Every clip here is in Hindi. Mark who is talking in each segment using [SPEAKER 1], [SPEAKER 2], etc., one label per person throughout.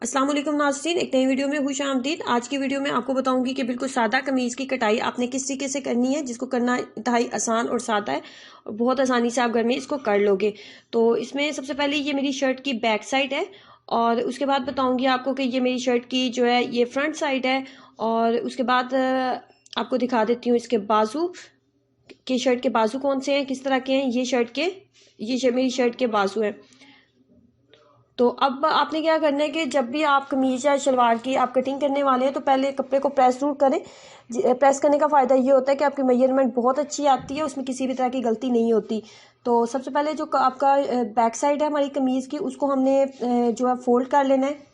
[SPEAKER 1] अस्सलाम वालेकुम नाज़रीन, एक नई वीडियो में खुश आमदीद। आज की वीडियो में आपको बताऊंगी कि बिल्कुल सादा कमीज़ की कटाई आपने किस तरीके से करनी है, जिसको करना इंतहाई आसान और सादा है और बहुत आसानी से आप घर में इसको कर लोगे। तो इसमें सबसे पहले ये मेरी शर्ट की बैक साइड है और उसके बाद बताऊंगी आपको कि ये मेरी शर्ट की जो है ये फ्रंट साइड है। और उसके बाद आपको दिखा देती हूँ इसके बाजू के, शर्ट के बाजू कौन से हैं, किस तरह के हैं। ये मेरी शर्ट के बाजू है। तो अब आपने क्या करना है कि जब भी आप कमीज या शलवार की आप कटिंग करने वाले हैं तो पहले कपड़े को प्रेस जरूर करें। प्रेस करने का फ़ायदा ये होता है कि आपकी मेजरमेंट बहुत अच्छी आती है, उसमें किसी भी तरह की गलती नहीं होती। तो सबसे पहले जो आपका बैक साइड है हमारी कमीज़ की, उसको हमने जो है फोल्ड कर लेना है।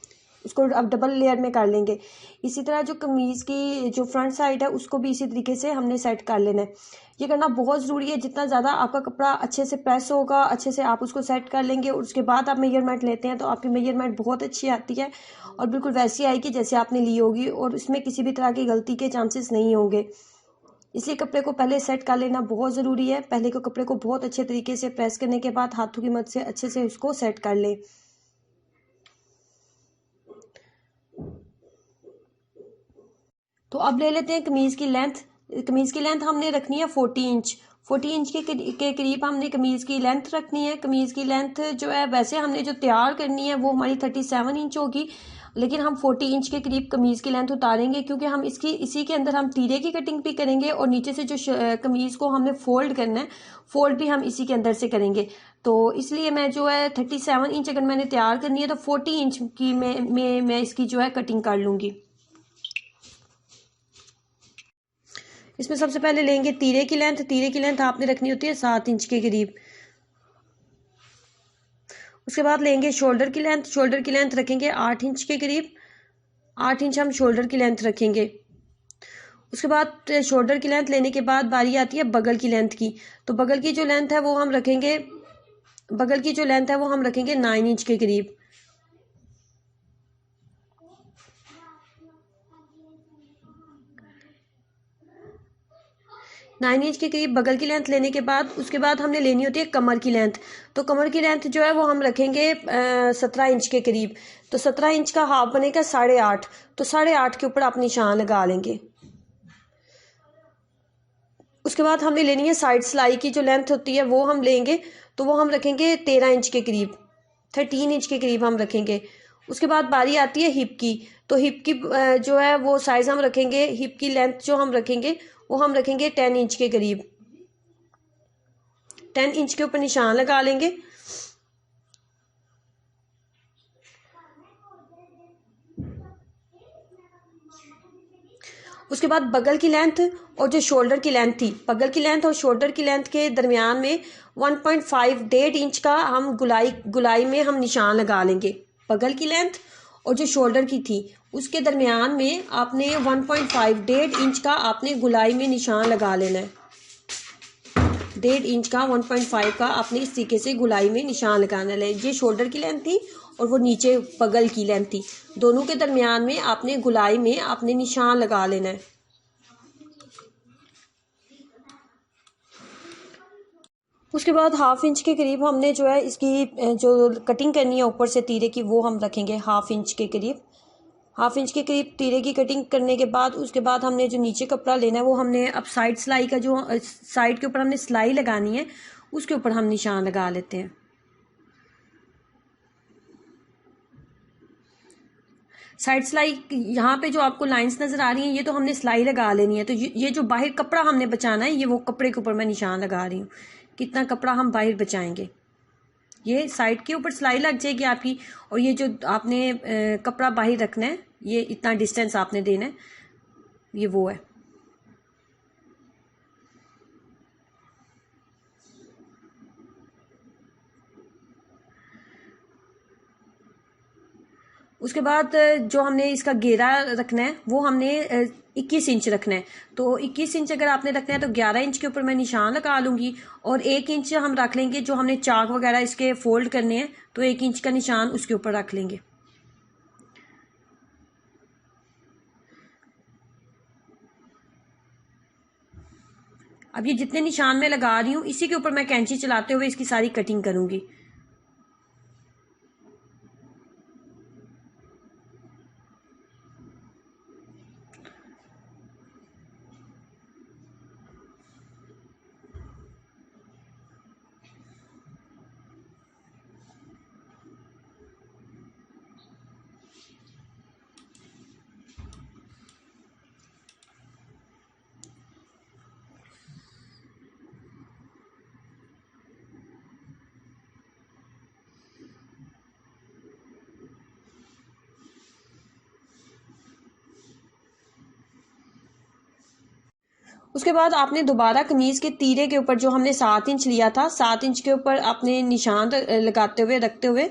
[SPEAKER 1] उसको अब डबल लेयर में कर लेंगे। इसी तरह जो कमीज़ की जो फ्रंट साइड है उसको भी इसी तरीके से हमने सेट कर लेना है। ये करना बहुत ज़रूरी है। जितना ज़्यादा आपका कपड़ा अच्छे से प्रेस होगा, अच्छे से आप उसको सेट कर लेंगे और उसके बाद आप मेजरमेंट लेते हैं तो आपकी मेजरमेंट बहुत अच्छी आती है और बिल्कुल वैसी आएगी जैसे आपने ली होगी और इसमें किसी भी तरह की गलती के चांसेस नहीं होंगे। इसलिए कपड़े को पहले सेट कर लेना बहुत ज़रूरी है। पहले को कपड़े को बहुत अच्छे तरीके से प्रेस करने के बाद हाथों की मदद से अच्छे से उसको सेट कर लें। तो अब ले लेते हैं कमीज़ की लेंथ। कमीज़ की लेंथ हमने रखनी है 40 इंच। 40 इंच के करीब हमने कमीज़ की लेंथ रखनी है। कमीज़ की लेंथ जो है वैसे हमने जो तैयार करनी है वो हमारी 37 इंच होगी, लेकिन हम 40 इंच के करीब कमीज़ की लेंथ उतारेंगे क्योंकि हम इसी के अंदर हम तीरे की कटिंग भी करेंगे और नीचे से जो कमीज़ को हमने फोल्ड करना है, फोल्ड भी हम इसी के अंदर से करेंगे। तो इसलिए मैं जो है 37 इंच अगर मैंने तैयार करनी है तो 40 इंच की मैं इसकी जो है कटिंग कर लूँगी। इसमें सबसे पहले लेंगे तीरे की लेंथ। तीरे की लेंथ आपने रखनी होती है 7 इंच के करीब। उसके बाद लेंगे शोल्डर की लेंथ। शोल्डर की लेंथ रखेंगे 8 इंच के करीब। 8 इंच हम शोल्डर की लेंथ रखेंगे। उसके बाद शोल्डर की लेंथ लेने के बाद बारी आती है बगल की लेंथ की। तो बगल की जो लेंथ है वो हम रखेंगे, बगल की जो लेंथ है वो हम रखेंगे 9 इंच के करीब। 9 इंच के करीब बगल की लेंथ लेने के बाद उसके बाद हमने लेनी होती है कमर की लेंथ। तो कमर की लेंथ जो है वो हम रखेंगे 17 इंच के करीब। तो 17 इंच का हाफ बनेगा 8.5। तो 8.5 के ऊपर आप निशान लगा लेंगे। उसके बाद हमने लेनी है साइड सिलाई की जो लेंथ होती है वो हम लेंगे। तो वो हम रखेंगे 13 इंच के करीब, 13 इंच के करीब हम रखेंगे। उसके बाद बारी आती है हिप की। तो हिप की जो है वो साइज हम रखेंगे, हिप की लेंथ जो हम रखेंगे वो हम रखेंगे 10 इंच के करीब। 10 इंच के ऊपर निशान लगा लेंगे। उसके बाद बगल की लेंथ और जो शोल्डर की लेंथ थी, बगल की लेंथ और शोल्डर की लेंथ के दरमियान में 1.5 डेढ़ इंच का हम गुलाई में हम निशान लगा लेंगे। बगल की लेंथ और जो शोल्डर की थी उसके दरमियान में आपने 1.5 डेढ़ इंच का आपने गुलाई में निशान लगा लेना है। 1.5 इंच का 1.5 का आपने इस तरीके से गुलाई में निशान लगाना है। ये शोल्डर की लेंथ थी और वो नीचे बगल की लेंथ थी। दोनों के दरमियान में आपने गुलाई में आपने निशान लगा लेना है। उसके बाद हाफ इंच के करीब हमने जो है इसकी जो कटिंग करनी है ऊपर से तीरे की वो हम रखेंगे हाफ इंच के करीब। हाफ इंच के करीब तीरे की कटिंग करने के बाद उसके बाद हमने जो नीचे कपड़ा लेना है वो हमने अब साइड सिलाई का जो साइड के ऊपर हमने सिलाई लगानी है उसके ऊपर हम निशान लगा लेते हैं। साइड सिलाई यहाँ पे जो आपको लाइंस नजर आ रही हैं ये तो हमने सिलाई लगा लेनी है। तो ये जो बाहर कपड़ा हमने बचाना है ये वो कपड़े के ऊपर मैं निशान लगा रही हूँ। कितना कपड़ा हम बाहर बचाएंगे, ये साइड के ऊपर सिलाई लग जाएगी आपकी। और ये जो आपने कपड़ा बाहर रखना है ये इतना डिस्टेंस आपने देना है, ये वो है। उसके बाद जो हमने इसका घेरा रखना है वो हमने 21 इंच रखना है। तो 21 इंच अगर आपने रखना है तो 11 इंच के ऊपर मैं निशान लगा लूंगी और 1 इंच हम रख लेंगे जो हमने चाक वगैरह इसके फोल्ड करने हैं, तो 1 इंच का निशान उसके ऊपर रख लेंगे। अब ये जितने निशान मैं लगा रही हूँ इसी के ऊपर मैं कैंची चलाते हुए इसकी सारी कटिंग करूंगी। उसके बाद आपने दोबारा कमीज के तीरे के ऊपर जो हमने 7 इंच लिया था, 7 इंच के ऊपर आपने निशान लगाते हुए रखते हुए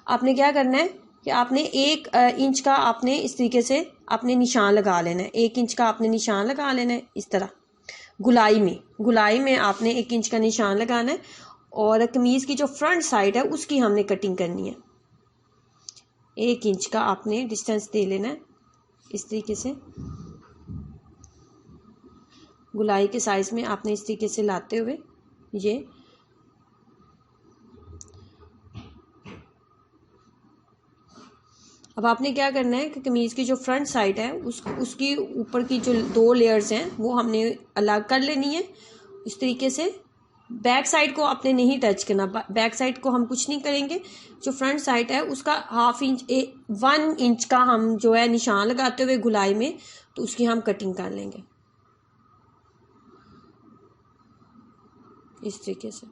[SPEAKER 1] आपने क्या करना है कि आपने 1 इंच का आपने इस तरीके से आपने निशान लगा लेना है। 1 इंच का आपने निशान लगा लेना है इस तरह। गुलाई में आपने 1 इंच का निशान लगाना है और कमीज की जो फ्रंट साइड है उसकी हमने कटिंग करनी है। 1 इंच का आपने डिस्टेंस दे लेना है इस तरीके से। गुलाई के साइज में आपने इस तरीके से लाते हुए ये अब आपने क्या करना है कि कमीज की जो फ्रंट साइड है उसकी ऊपर की जो 2 लेयर्स हैं वो हमने अलग कर लेनी है इस तरीके से। बैक साइड को आपने नहीं टच करना, बैक साइड को हम कुछ नहीं करेंगे। जो फ्रंट साइड है उसका 1 इंच का हम जो है निशान लगाते हुए गुलाई में, तो उसकी हम कटिंग कर लेंगे इस तरीके से।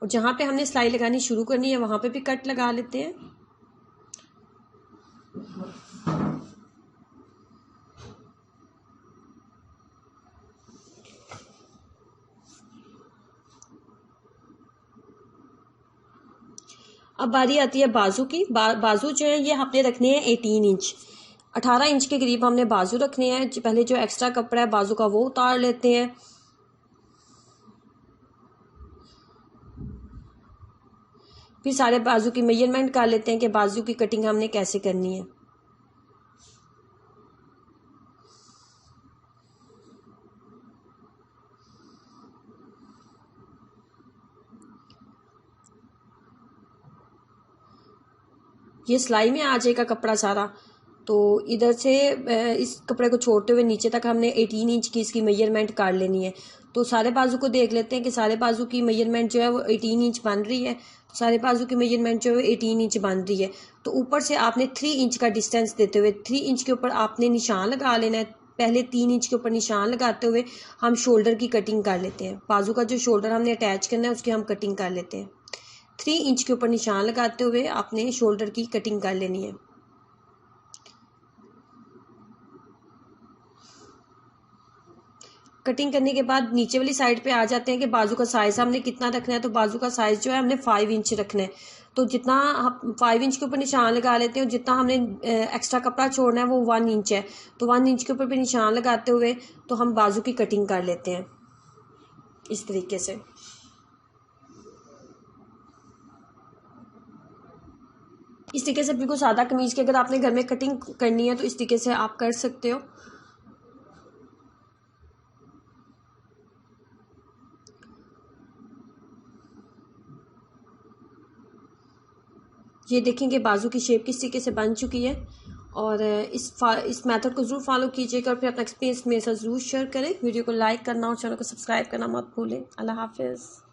[SPEAKER 1] और जहां पे हमने सिलाई लगानी शुरू करनी है वहां पे भी कट लगा लेते हैं। अब बारी आती है बाजू की। बाजू जो है ये हमने रखने हैं 18 इंच, 18 इंच के करीब हमने बाजू रखने हैं। पहले जो एक्स्ट्रा कपड़ा है बाजू का वो उतार लेते हैं। फिर सारे बाजू की मेजरमेंट कर लेते हैं कि बाजू की कटिंग हमने कैसे करनी है। ये सिलाई में आ जाएगा कपड़ा सारा, तो इधर से इस कपड़े को छोड़ते हुए नीचे तक हमने 18 इंच की इसकी मेजरमेंट काट लेनी है। तो सारे बाजू को देख लेते हैं कि सारे बाजू की मेजरमेंट जो है वो 18 इंच बन रही है। तो सारे बाजू की मेजरमेंट जो है 18 इंच बन रही है। तो ऊपर से आपने 3 इंच का डिस्टेंस देते हुए 3 इंच के ऊपर आपने निशान लगा लेना है। पहले 3 इंच के ऊपर निशान लगाते हुए हम शोल्डर की कटिंग कर लेते हैं। बाजू का जो शोल्डर हमने अटैच करना है उसकी हम कटिंग कर लेते हैं। 3 इंच के ऊपर निशान लगाते हुए आपने शोल्डर की कटिंग कर लेनी है। कटिंग करने के बाद नीचे वाली साइड पे आ जाते हैं कि बाजू का साइज हमने कितना रखना है। तो बाजू का साइज जो है हमने 5 इंच रखना है। तो जितना 5 इंच के ऊपर निशान लगा लेते हैं, जितना हमने एक्स्ट्रा कपड़ा छोड़ना है वो 1 इंच है। तो 1 इंच के ऊपर भी निशान लगाते हुए तो हम बाजू की कटिंग कर लेते हैं इस तरीके से। इस तरीके से बिल्कुल सादा कमीज की अगर आपने घर में कटिंग करनी है तो इस तरीके से आप कर सकते हो। ये देखेंगे बाजू की शेप किस तरीके से बन चुकी है। और इस मेथड को ज़रूर फॉलो कीजिएगा और फिर अपना एक्सपीरियंस मेरे साथ ज़रूर शेयर करें। वीडियो को लाइक करना और चैनल को सब्सक्राइब करना मत भूलें। अल्लाह हाफिज़।